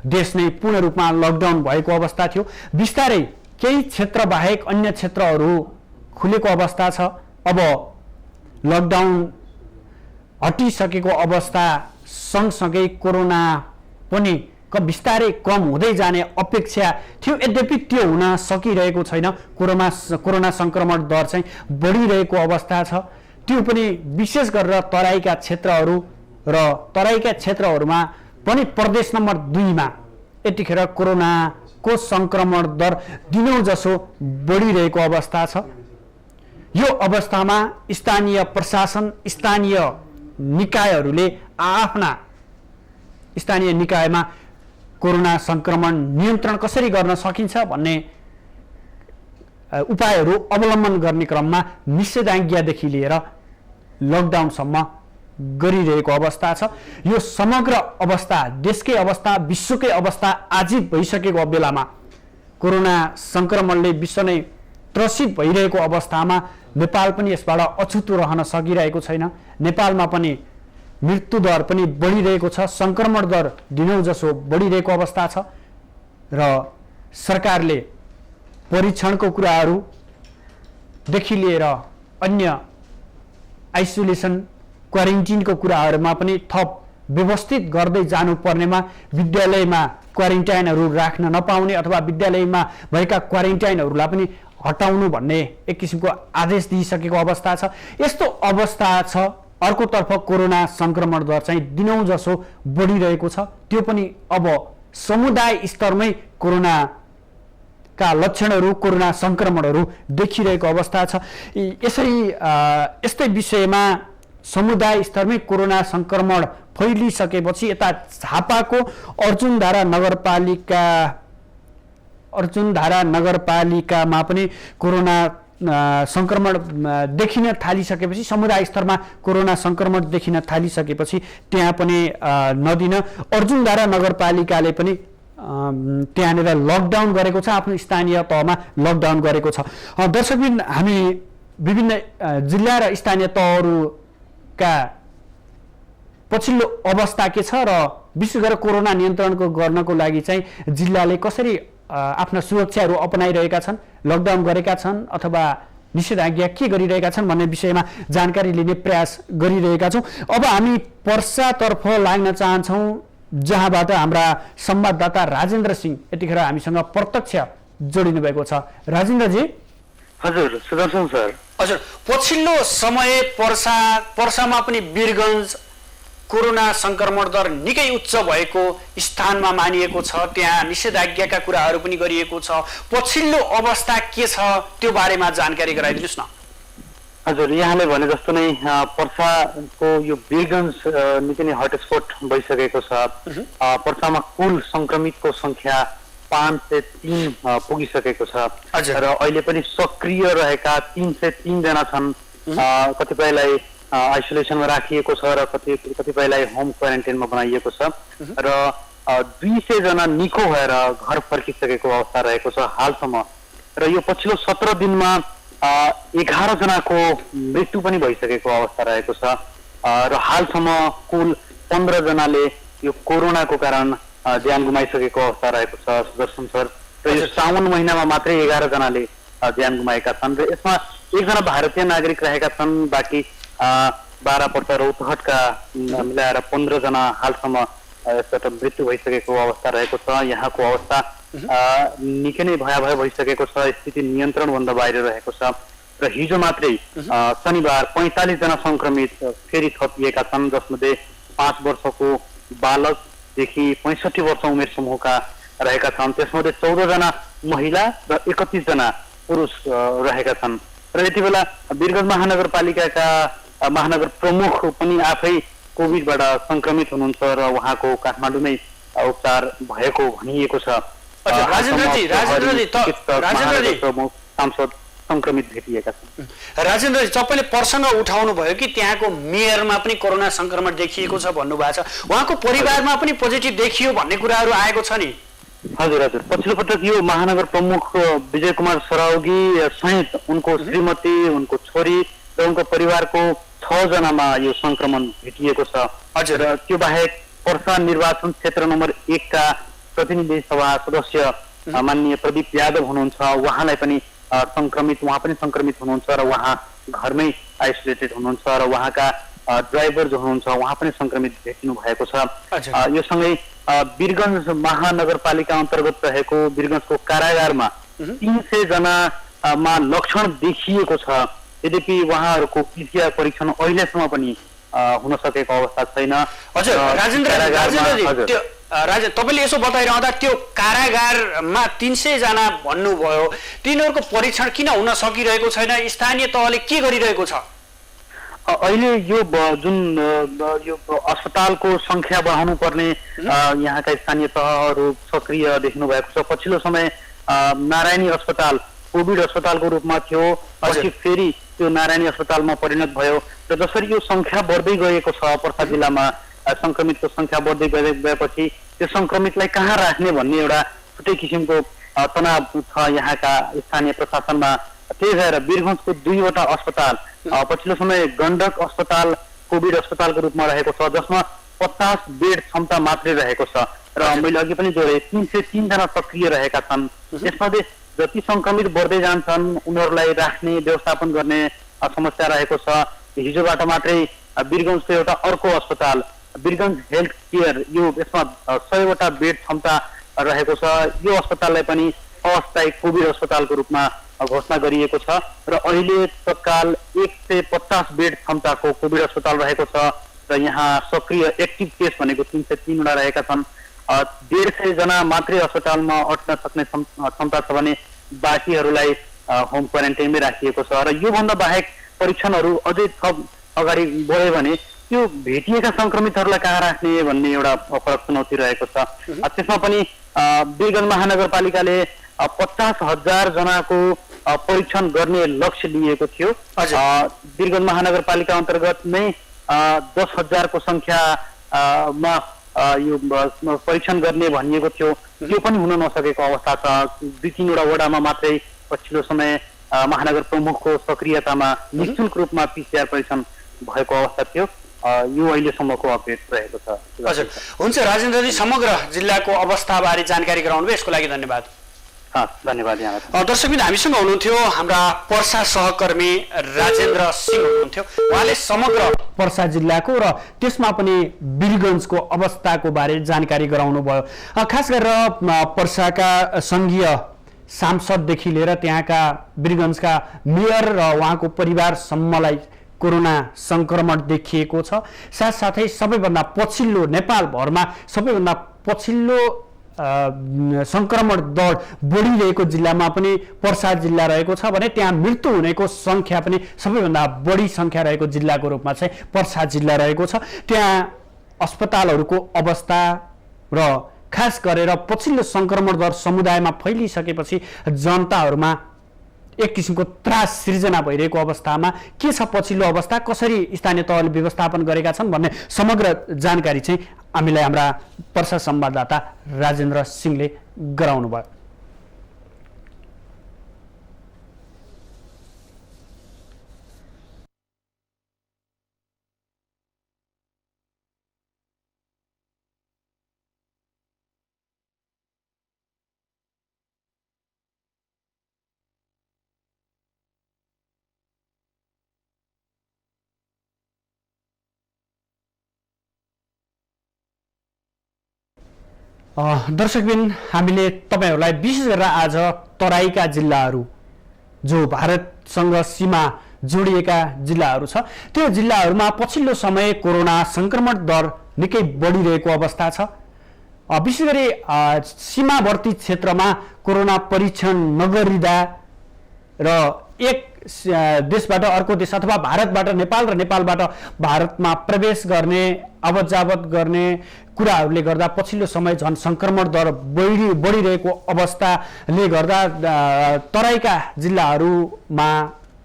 देश नै पूर्ण रूपमा लकडाउन भएको अवस्था थियो। बिस्तारै केही क्षेत्र बाहेक अन्य क्षेत्रहरू खुलेको अवस्था छ। अब लकडाउन हटिसकेको अवस्था सँगसँगै कोरोना पनि बिस्तारै कम हुँदै जाने अपेक्षा थियो। यद्यपि त्यो हुन सकिरहेको छैन। कोरोना संक्रमण दर चाहिँ बढिरहेको अवस्था छ। त्यो पनि विशेष गरेर तराईका क्षेत्रहरू र तराईका क्षेत्रहरूमा पनि प्रदेश नम्बर 2 मा यतिखेर कोरोनाको संक्रमण दर दिनौं जसो बढिरहेको अवस्था छ। यो अवस्थामा स्थानीय प्रशासन, स्थानीय निकायहरूले आफ्ना स्थानीय निकायमा कोरोना संक्रमण नियन्त्रण कसरी गर्न सकिन्छ भन्ने उपायहरू अवलम्बन गर्ने क्रममा निषेधाज्ञादेखि लिएर लकडाउनसम्म गरिरहेको अवस्था छ। यो समग्र अवस्था, देशकै अवस्था, विश्वकै अवस्था आजिब भइसकेको बेलामा कोरोना संक्रमणले विश्व नै त्रसित भइरहेको अवस्थामा नेपाल पनि यसबाट अछुतो रहन सकिरहेको छैन। नेपालमा पनि मृत्यु दर पनि बढिरहेको छ, संक्रमण दर दिनौं जसो बढिरहेको अवस्था छ र सरकारले परीक्षणको कुराहरूदेखि लिएर अन्य आइसोलेसन क्वारेन्टिनको कुराहरूमा पनि थप व्यवस्थित गर्दै जानुपर्नेमा विद्यालयमा क्वारेन्टाइनहरू राख्न नपाउने अथवा विद्यालयमा भएका क्वारेन्टाइनहरूलाई पनि हटाउनु भन्ने एक किसिमको आदेश दिइसकेको अवस्था छ। यस्तो अवस्था छ। अर्कोतर्फ कोरोना संक्रमण दर चाहिँ दिनौं जसो बढिरहेको छ। त्यो पनि अब समुदाय स्तरमै कोरोनाका लक्षणहरू, कोरोना संक्रमणहरू देखिरहेको अवस्था छ। यस्तै विषयमा समुदाय स्तरमै कोरोना संक्रमण फैलिसकेपछि यता झापाको अर्जुनधारा नगरपालिकामा पनि कोरोना संक्रमण देखिन थालिसकेपछि, समुदाय स्तरमा कोरोना संक्रमण देखिन थालिसकेपछि त्यहाँ पनि नदिन अर्जुनधारा नगरपालिकाले पनि त्यहाँनिर लकडाउन गरेको छ, आफ्नो स्थानीय तहमा लकडाउन गरेको छ। दर्शकबिन, हामी विभिन्न जिल्ला र स्थानीय तहहरूका पछिल्लो अवस्था के छ र विशेष गरेर कोरोना नियन्त्रणको गर्नको लागि चाहिँ जिल्लाले कसरी आफ्ना सुरक्षाहरू अपनाइरहेका छन्, लकडाउन गरेका छन् अथवा निषेधाज्ञा के गरिरहेका छन् भन्ने विषयमा जानकारी लिने प्रयास गरिरहेका छौँ। अब हामी पर्सातर्फ लाग्न चाहन्छौँ, जहाँबाट हाम्रा संवाददाता राजेन्द्र सिंह यतिखेर हामीसँग प्रत्यक्ष जोडिनु भएको छ। राजेन्द्रजी। हजुर सुदर्शन सर। हजुर, पछिल्लो समय पर्सामा पनि वीरगञ्ज कोरोना संक्रमण दर निकै उच्च भएको स्थानमा मानिएको छ। त्यहाँ निषेधाज्ञाका कुराहरू पनि गरिएको छ। पछिल्लो अवस्था के छ त्यो बारेमा जानकारी गराइदिनुस् न। हजुर, यहाँले भने जस्तो नै पर्साको यो वीरगञ्ज निकै नै हटस्पट भइसकेको छ। पर्सामा कुल संक्रमितको संख्या 503 पुगिसकेको छ र अहिले पनि सक्रिय रहेका 303 जना छन्। कतिपयलाई आइसोलेसनमा राखिएको छ र कतिपयलाई होम क्वारेन्टाइनमा बनाइएको छ र 200 जना निको भएर घर फर्किसकेको अवस्था रहेको छ हालसम्म। र यो पछिल्लो 17 दिनमा 11 जनाको मृत्यु पनि भइसकेको अवस्था रहेको छ र हालसम्म कुल 15 जनाले यो कोरोनाको कारण ज्यान गुमाइसकेको अवस्था रहेको छ सुदर्शन सर। र यो साउन महिनामा मात्रै 11 जनाले ज्यान गुमाएका छन् र यसमा 1 जना भारतीय नागरिक रहेका छन्। बाँकी 12 पर्सा रौतहटका मिलाएर 15 जना हालसम्म यसबाट मृत्यु भइसकेको अवस्था रहेको छ। यहाँको अवस्था निकै नै भयावह भइसकेको छ। स्थिति नियन्त्रणभन्दा बाहिर रहेको छ र हिजो मात्रै शनिबार 45 जना संक्रमित फेरि थपिएका छन्, जसमध्ये 5 वर्षको बालकदेखि 65 वर्ष उमेर समूहका रहेका छन्। त्यसमध्ये 14 जना महिला र 31 जना पुरुष रहेका छन्। र यति बेला वीरगञ्ज महानगरपालिकाका महानगर प्रमुख पनि आफै कोभिडबाट संक्रमित हुनुहुन्छ र उहाँको काठमाडौँमै उपचार भएको भनिएको छ। सांसद संक्रमित भेटिएका छन्। राजेन्द्रजी, तपाईँले प्रसङ्ग उठाउनु भयो कि त्यहाँको मेयरमा पनि कोरोना संक्रमण देखिएको छ भन्नुभएको छ, उहाँको परिवारमा पनि पोजिटिभ देखियो भन्ने कुराहरू आएको छ नि? हजुर हजुर, पछिल्लो पटक यो महानगर प्रमुख विजय कुमार सरावगी सहित उनको श्रीमती, उनको छोरी र उनको परिवारको 6 जनामा यो संक्रमण भेटिएको छ। हजुर, र त्यो बाहेक पर्सा निर्वाचन क्षेत्र नम्बर 1 का प्रतिनिधि सभा सदस्य माननीय प्रदीप यादव हुनुहुन्छ, उहाँ पनि संक्रमित हुनुहुन्छ र उहाँ घरमै आइसोलेटेड हुनुहुन्छ र उहाँका ड्राइभर जो हुनुहुन्छ उहाँ पनि संक्रमित भेटिनु भएको छ। यो सँगै वीरगञ्ज महानगरपालिका अन्तर्गत रहेको वीरगञ्जको कारागारमा 300 जनामा लक्षण देखिएको छ। यद्यपि उहाँहरूको PCR परीक्षण अहिलेसम्म पनि हुन सकेको अवस्था छैन। हजुर राजेन्द्र तपाईँले यसो बताइरहँदा त्यो कारागारमा 300 जना भन्नुभयो, तिनीहरूको परीक्षण किन हुन सकिरहेको छैन? स्थानीय तहले के गरिरहेको छ? अहिले यो जुन यो अस्पतालको संख्या बढाउनु पर्ने यहाँका स्थानीय तहहरू सक्रिय देख्नु भएको छ। पछिल्लो समय नारायणी अस्पताल कोभिड अस्पतालको रूपमा थियो, पछि फेरि त्यो नारायणी अस्पतालमा परिणत भयो र जसरी यो संख्या बढ्दै गएको छ पर्सा जिल्लामा संक्रमितको संख्या बढ्दै गएपछि त्यो संक्रमितलाई कहाँ राख्ने भन्ने एउटा छुट्टै किसिमको तनाव छ यहाँका स्थानीय प्रशासनमा। त्यही भएर वीरगञ्जको 2वटा अस्पताल पछिल्लो समय गण्डक अस्पताल कोभिड अस्पतालको रूपमा रहेको छ, जसमा 50 बेड क्षमता मात्रै रहेको छ र मैले अघि पनि जोडे 303 जना सक्रिय रहेका छन्। यसमध्ये जति संक्रमित बढ्दै जान्छन् उनीहरूलाई राख्ने व्यवस्थापन गर्ने समस्या रहेको छ। हिजोबाट मात्रै वीरगञ्जको एउटा अर्को अस्पताल वीरगञ्ज हेल्थ केयर यो यसमा 100वटा बेड क्षमता रहेको छ। यो अस्पताललाई पनि अस्थायी कोभिड अस्पतालको रूपमा घोषणा गरिएको छ र अहिले तत्काल 150 बेड क्षमताको कोभिड अस्पताल रहेको छ र यहाँ सक्रिय एक्टिभ केस भनेको 303 वटा रहेका छन्। 150 जना मात्रै अस्पतालमा अट्न सक्ने क्षमता छ भने बाँकीहरूलाई होम क्वारेन्टाइनमै राखिएको छ र योभन्दा बाहेक परीक्षणहरू अझै थप अगाडि बढ्यो भने त्यो भेटिएका संक्रमितहरूलाई कहाँ राख्ने भन्ने एउटा फरक चुनौती रहेको छ। त्यसमा पनि वीरगञ्ज महानगरपालिकाले 50,000 जनाको परीक्षण गर्ने लक्ष्य लिएको थियो। वीरगञ्ज महानगरपालिका अन्तर्गत नै 10,000 को संख्यामा यो परीक्षण गर्ने भनिएको थियो, त्यो पनि हुन नसकेको अवस्था छ। 2-3 वटा वडामा मात्रै पछिल्लो समय महानगर प्रमुखको सक्रियतामा निःशुल्क रूपमा PCR परीक्षण भएको अवस्था थियो। यो अहिलेसम्मको अपडेट रहेको छ। हजुर हुन्छ राजेन्द्रजी, समग्र जिल्लाको अवस्थाबारे जानकारी गराउनु भयो, यसको लागि धन्यवाद। धन्यवाद यहाँलाई। दर्शकबिन हामीसँग हुनुहुन्थ्यो हाम्रा पर्सा सहकर्मी राजेन्द्र सिंह हुनुहुन्थ्यो। उहाँले समग्र पर्सा जिल्लाको र त्यसमा पनि वीरगञ्जको अवस्थाको बारे जानकारी गराउनु भयो। खास गरेर पर्साका सङ्घीय सांसददेखि लिएर त्यहाँका वीरगञ्जका मेयर र उहाँको परिवारसम्मलाई कोरोना संक्रमण देखिएको छ। साथसाथै सबैभन्दा पछिल्लो नेपालभरमा सबैभन्दा पछिल्लो संक्रमण दर बढिरहेको जिल्लामा पनि पर्सा जिल्ला रहेको छ भने त्यहाँ मृत्यु हुनेको संख्या पनि सबैभन्दा बढी संख्या रहेको जिल्लाको रूपमा चाहिँ पर्सा जिल्ला रहेको छ। त्यहाँ अस्पतालहरूको अवस्था र खास गरेर पछिल्लो संक्रमण दर समुदायमा फैलिसकेपछि जनताहरूमा एक किसिमको त्रास सिर्जना भइरहेको अवस्थामा के छ पछिल्लो अवस्था, कसरी स्थानीय तहले व्यवस्थापन गरेका छन् भन्ने समग्र जानकारी चाहिँ हामीलाई हाम्रा पर्सा संवाददाता राजेन्द्र सिंहले गराउनु भयो। दर्शकबिन हामीले तपाईहरूलाई विशेष गरेर आज तराईका जिल्लाहरू जो भारतसँग सीमा जोडिएका जिल्लाहरू छ त्यो जिल्लाहरूमा पछिल्लो समय कोरोना संक्रमण दर निकै बढिरहेको अवस्था छ। विशेष गरी सीमावर्ती क्षेत्रमा कोरोना परीक्षण नगरिँदा र एक देशबाट अर्को देश अथवा भारतबाट नेपाल र नेपालबाट भारतमा प्रवेश गर्ने आवत जावत गर्ने कुराहरूले गर्दा पछिल्लो समय झन् संक्रमण दर बढिरहेको अवस्थाले गर्दा तराईका जिल्लाहरूमा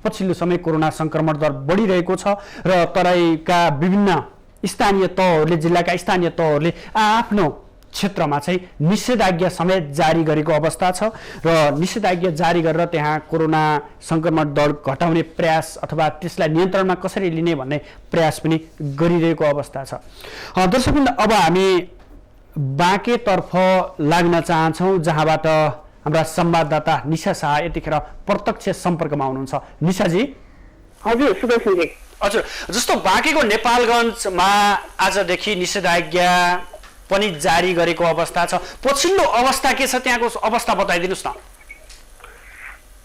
पछिल्लो समय कोरोना संक्रमण दर बढिरहेको छ र तराईका विभिन्न स्थानीय तहहरूले जिल्लाका स्थानीय तहहरूले आफ्नो क्षेत्रमा चाहिँ निषेधाज्ञा समेत जारी गरेको अवस्था छ र निषेधाज्ञा जारी गरेर त्यहाँ कोरोना संक्रमण दर घटाउने प्रयास अथवा त्यसलाई नियन्त्रणमा कसरी लिने भन्ने प्रयास पनि गरिरहेको अवस्था छ। दर्शकवृन्द, अब हामी बाँकेतर्फ लाग्न चाहन्छौँ जहाँबाट हाम्रा संवाददाता निशा शाह यतिखेर प्रत्यक्ष सम्पर्कमा हुनुहुन्छ। निशाजी। हजुर सुभाषजी। हजुर, जस्तो बाँकेको नेपालगञ्जमा आजदेखि निषेधाज्ञा पनि जारी गरेको अवस्था छ। पछिल्लो अवस्था के छ त्यहाँको अवस्था बताइदिनुहोस् न।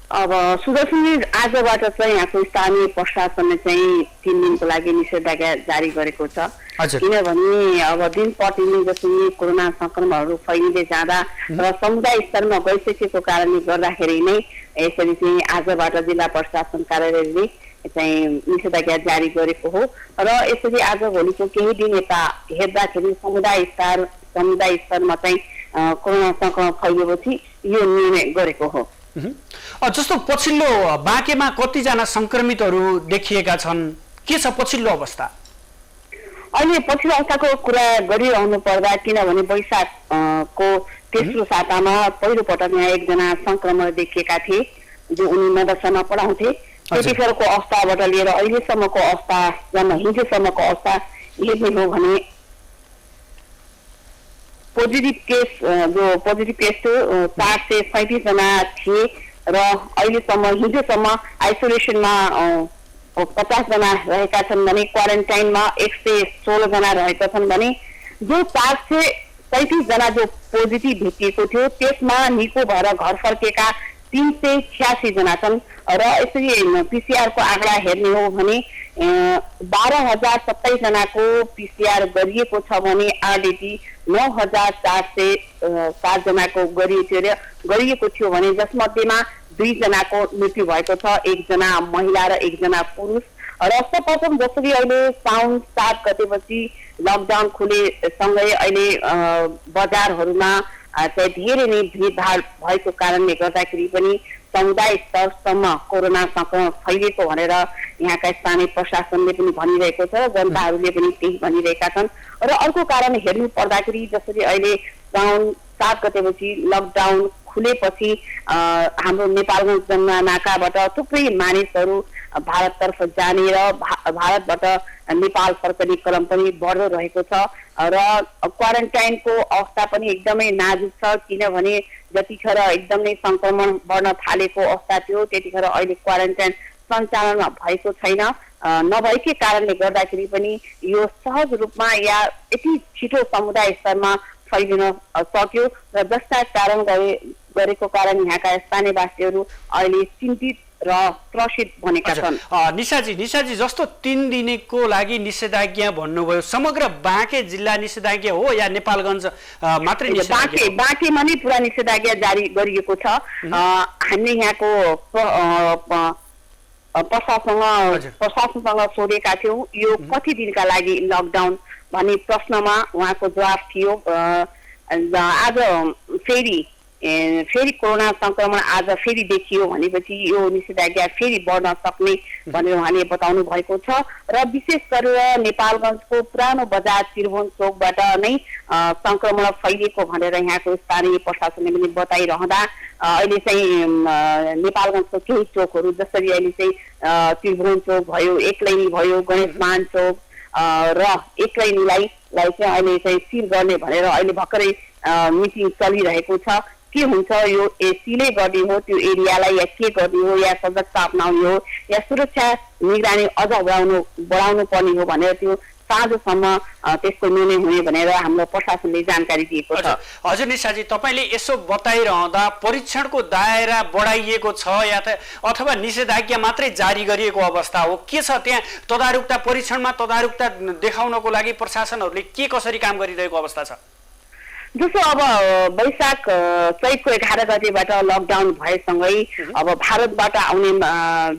अब सुदर्शनले आजबाट चाहिँ यहाँको स्थानीय प्रशासनले चाहिँ 3 दिनको लागि निषेधाज्ञा जारी गरेको छ। किनभने अब दिन प्रतिदिन जसरी कोरोना संक्रमणहरू फैलिँदै जाँदा र समुदाय स्तरमा गइसकेको कारणले गर्दाखेरि नै यसरी चाहिँ आजबाट जिल्ला प्रशासन कार्यालयले चाहिँ निषेधाज्ञा जारी गरेको हो। र यसरी आज भोलिको केही दिन यता हेर्दाखेरि समुदाय स्तरमा चाहिँ कोरोना संक्रमण फैलिएपछि यो निर्णय गरेको हो। जस्तो पछिल्लो बाँकेमा कतिजना संक्रमितहरू देखिएका छन्, के छ पछिल्लो अवस्था? अहिले पछिल्लो अवस्थाको कुरा गरिरहनु पर्दा किनभने वैशाख को तेस्रो सातामा पहिलो पटक यहाँ एकजना संक्रमण देखिएका थिए जो उनी मदरसामा पढाउँथे। त्यतिखेरको अवस्थाबाट लिएर अहिलेसम्मको अवस्था जम्मा हिजोसम्मको अवस्था हेर्ने हो भने पोजिटिभ केस 437 जना थिए र अहिलेसम्म हिजोसम्म आइसोलेसनमा 50 जना रहेका छन् भने क्वारेन्टाइनमा 116 जना रहेका छन् भने जो 437 जना जो पोजिटिभ भेटिएको थियो त्यसमा निको भएर घर फर्केका 386 जना छन्। र यसरी पीसीआर को आँकडा हेर्ने हो भने 12,027 जनाको पीसीआर गरिएको छ भने आरडीटी 9,407 जनाको गरिएको थियो भने जसमध्येमा 2 जनाको मृत्यु भएको छ, 1 जना महिला र 1 जना पुरुष। र सर्वप्रथम जसरी अहिले साउन 7 गतेपछि लकडाउन खुलेसँगै अहिले बजारहरूमा चाहिँ धेरै नै भिडभाड भएको कारणले गर्दाखेरि पनि समुदाय स्तरसम्म कोरोना संक्रमण फैलिएको भनेर यहाँका स्थानीय प्रशासनले पनि भनिरहेको छ, जनताहरूले पनि त्यही भनिरहेका छन्। र अर्को कारण हेर्नु पर्दाखेरि जसरी अहिले साउन 7 गतेपछि लकडाउन खुलेपछि हाम्रो नेपालगञ्ज नाकाबाट थुप्रै मानिसहरू भारततर्फ जाने र भारतबाट नेपाल फर्कने क्रम पनि बढ्दो रहेको छ। र क्वारेन्टाइनको अवस्था पनि एकदमै नाजुक छ किनभने जतिखेर एकदमै संक्रमण बढ्न थालेको अवस्था थियो त्यतिखेर अहिले क्वारेन्टाइन सञ्चालनमा भएको छैन। नभएकै कारणले गर्दाखेरि पनि यो सहज रूपमा या यति छिटो समुदाय स्तरमा फैलिन सक्यो र जसका कारण गरेको कारण यहाँका स्थानीयवासीहरू अहिले चिन्तित र त्रसित बनेका छन्। निशाजी जस्तो 3 दिनको लागि निषेधाज्ञा भन्नुभयो, समग्र बाँके जिल्ला निषेधाज्ञा हो या नेपालगञ्ज मात्रै निषेधाज्ञा? बाँकेमा नै पुरा निषेधाज्ञा जारी गरिएको छ। हामीले यहाँको प्रशासनसँग सोधेका थियौँ यो कति दिनका लागि लकडाउन भन्ने प्रश्नमा उहाँको जवाफ थियो आज फेरि कोरोना संक्रमण आज फेरि देखियो भनेपछि यो निषेधाज्ञा फेरि बढ्न सक्ने भनेर उहाँले बताउनु भएको छ। र विशेष गरेर नेपालगञ्जको पुरानो बजार त्रिभुवन चोकबाट नै संक्रमण फैलिएको भनेर यहाँको स्थानीय प्रशासनले पनि बताइरहँदा अहिले चाहिँ नेपालगञ्जको केही चोकहरू जसरी अहिले चाहिँ त्रिभुवन चोक भयो, एकलैनी भयो, गणेशमान चोक र एकलैनीलाई चाहिँ अहिले चाहिँ सिल गर्ने भनेर अहिले भर्खरै मिटिङ चलिरहेको छ। के हुन्छ यो सिलै गर्ने हो त्यो एरियालाई या के गर्ने हो या सजगता अपनाउने हो या सुरक्षा निगरानी अझ बढाउनु पर्ने हो भनेर त्यो साँझसम्म त्यसको निर्णय हुने भनेर हाम्रो प्रशासनले जानकारी दिएको छ। हजुर निशाजी, तपाईँले यसो बताइरहँदा परीक्षणको दायरा बढाइएको छ या त अथवा निषेधाज्ञा मात्रै जारी गरिएको अवस्था हो, के छ त्यहाँ तदारुकता परीक्षणमा तदारुकता देखाउनको लागि प्रशासनहरूले के कसरी काम गरिरहेको अवस्था छ? जस्तो अब वैशाख चैतको 11 गतेबाट लकडाउन भएसँगै अब भारतबाट आउने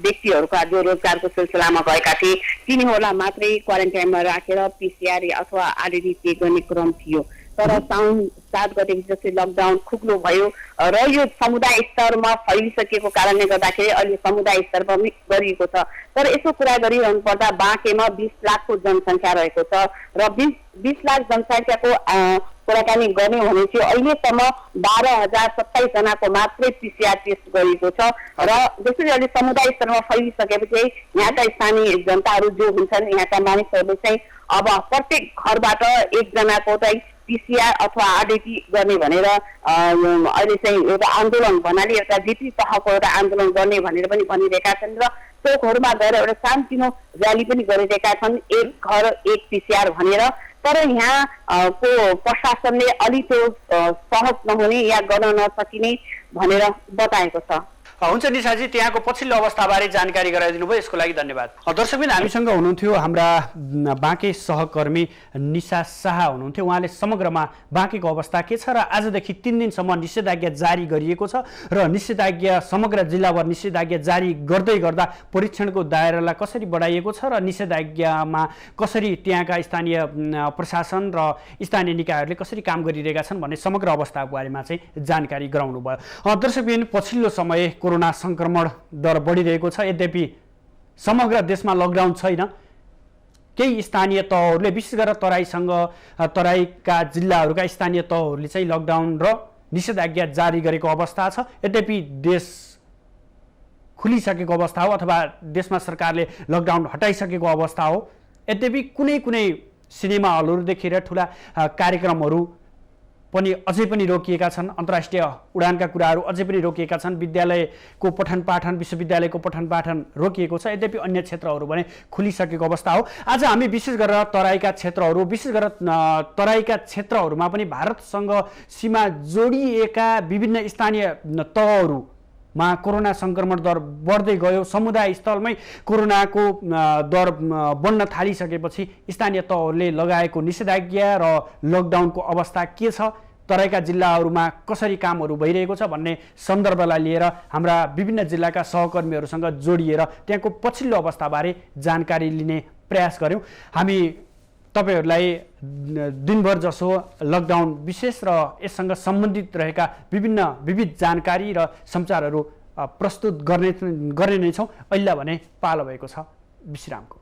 व्यक्तिहरूका जो रोजगारको सिलसिलामा गएका थिए तिनीहरूलाई मात्रै क्वारेन्टाइनमा राखेर पीसीआर अथवा आरडीटी चेक गर्ने क्रम थियो। तर साउन 7 गतेपछि जस्तै लकडाउन खुक्लो भयो र यो समुदाय स्तरमा फैलिसकेको कारणले गर्दाखेरि अहिले समुदाय स्तरमा पनि गरिएको छ। तर यसो कुरा गरिरहनु पर्दा बाँकेमा 20 लाखको जनसङ्ख्या रहेको छ र 20 लाख जनसङ्ख्याको कुराकानी गर्ने हो भने चाहिँ अहिलेसम्म 12,027 जनाको मात्रै पीसीआर टेस्ट गरिएको छ। र जसरी अहिले समुदाय स्तरमा फैलिसकेपछि यहाँका स्थानीय जनताहरू जो हुन्छन् यहाँका मानिसहरूले चाहिँ अब प्रत्येक घरबाट 1 जनाको चाहिँ PCR अथवा आरडिटी गर्ने भनेर अहिले चाहिँ एउटा आन्दोलन भन्नाले एउटा जिटी तहको एउटा आन्दोलन गर्ने भनेर पनि भनिरहेका छन् र चोकहरूमा गएर एउटा सानोतिनो र्याली पनि गरिरहेका छन्, एक घर एक PCR भनेर। तर यहाँ को प्रशासनले अलि त्यो सहज नहुने या गर्न नसकिने भनेर बताएको छ। हुन्छ निशाजी, त्यहाँको पछिल्लो अवस्थाबारे जानकारी गराइदिनु भयो, यसको लागि धन्यवाद। दर्शकबिन, हामीसँग हुनुहुन्थ्यो हाम्रा बाँके सहकर्मी निशा शाह हुनुहुन्थ्यो। उहाँले समग्रमा बाँकेको अवस्था के छ र आजदेखि 3 दिनसम्म निषेधाज्ञा जारी गरिएको छ र निषेधाज्ञा समग्र जिल्लाभर निषेधाज्ञा जारी गर्दै गर्दा परीक्षणको दायरालाई कसरी बढाइएको छ र निषेधाज्ञामा कसरी त्यहाँका स्थानीय प्रशासन र स्थानीय निकायहरूले कसरी काम गरिरहेका छन् भन्ने समग्र अवस्थाको बारेमा चाहिँ जानकारी गराउनु भयो। दर्शकबिन, पछिल्लो समय कोरोना संक्रमण दर बढिरहेको छ। यद्यपि समग्र देशमा लकडाउन छैन। केही स्थानीय तहहरूले विशेष गरेर तराईका जिल्लाहरूका स्थानीय तहहरूले चाहिँ लकडाउन र निषेधाज्ञा जारी गरेको अवस्था छ। यद्यपि देश खुलिसकेको अवस्था हो अथवा देशमा सरकारले लकडाउन हटाइसकेको अवस्था हो। यद्यपि कुनै सिनेमा हलहरूदेखि र ठुला कार्यक्रमहरू पनि अझै पनि रोकिएका छन्। अन्तर्राष्ट्रिय उडानका कुराहरू अझै पनि रोकिएका छन्। विद्यालयको पठन पाठन, विश्वविद्यालयको पठन पाठन रोकिएको छ। यद्यपि अन्य क्षेत्रहरू भने खुलिसकेको अवस्था हो। आज हामी विशेष गरेर तराईका क्षेत्रहरूमा पनि भारतसँग सीमा जोडिएका विभिन्न स्थानीय तहहरूमा कोरोना संक्रमण दर बढ्दै गयो। समुदाय स्थलमै कोरोनाको दर बढ्न थालिसकेपछि स्थानीय तहहरूले लगाएको निषेधाज्ञा र लकडाउनको अवस्था के छ, तराईका जिल्लाहरूमा कसरी कामहरू भइरहेको छ भन्ने सन्दर्भलाई लिएर हाम्रा विभिन्न जिल्लाका सहकर्मीहरूसँग जोडिएर त्यहाँको पछिल्लो अवस्थाबारे जानकारी लिने प्रयास गऱ्यौँ। हामी तपाईहरूलाई दिनभर जसो लकडाउन विशेष र यससँग सम्बन्धित रहेका विविध जानकारी र समाचारहरू प्रस्तुत गर्ने नै छौँ। अहिले भने पालो भएको छ विश्रामको।